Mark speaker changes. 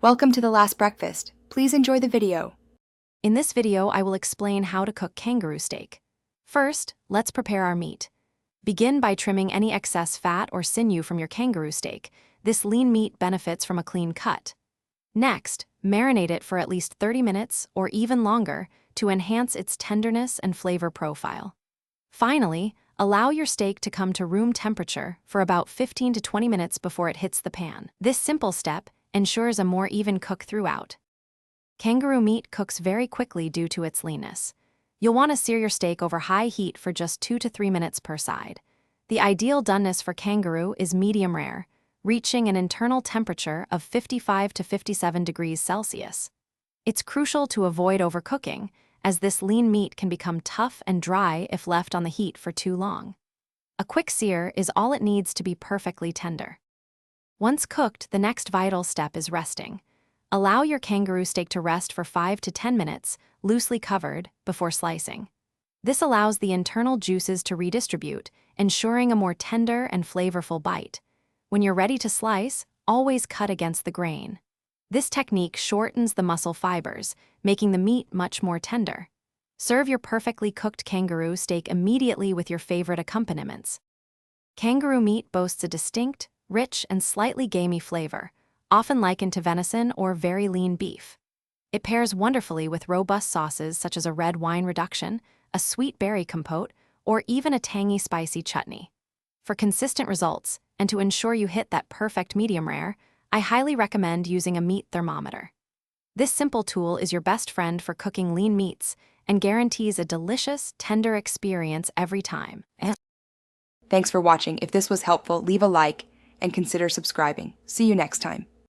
Speaker 1: Welcome to the last breakfast. Please enjoy the video.
Speaker 2: In this video, I will explain how to cook kangaroo steak. First, let's prepare our meat. Begin by trimming any excess fat or sinew from your kangaroo steak. This lean meat benefits from a clean cut. Next, marinate it for at least 30 minutes or even longer to enhance its tenderness and flavor profile. Finally, allow your steak to come to room temperature for about 15 to 20 minutes before it hits the pan. This simple step ensures a more even cook throughout. Kangaroo meat cooks very quickly due to its leanness. You'll want to sear your steak over high heat for just 2 to 3 minutes per side. The ideal doneness for kangaroo is medium rare, reaching an internal temperature of 55 to 57 degrees Celsius. It's crucial to avoid overcooking, as this lean meat can become tough and dry if left on the heat for too long. A quick sear is all it needs to be perfectly tender. Once cooked, the next vital step is resting. Allow your kangaroo steak to rest for 5 to 10 minutes, loosely covered, before slicing. This allows the internal juices to redistribute, ensuring a more tender and flavorful bite. When you're ready to slice, always cut against the grain. This technique shortens the muscle fibers, making the meat much more tender. Serve your perfectly cooked kangaroo steak immediately with your favorite accompaniments. Kangaroo meat boasts a distinct, rich, and slightly gamey flavor, often likened to venison or very lean beef. It pairs wonderfully with robust sauces such as a red wine reduction, a sweet berry compote, or even a tangy spicy chutney. For consistent results, and to ensure you hit that perfect medium rare, I highly recommend using a meat thermometer. This simple tool is your best friend for cooking lean meats and guarantees a delicious, tender experience every time.
Speaker 1: Thanks for watching. If this was helpful, leave a like and consider subscribing. See you next time.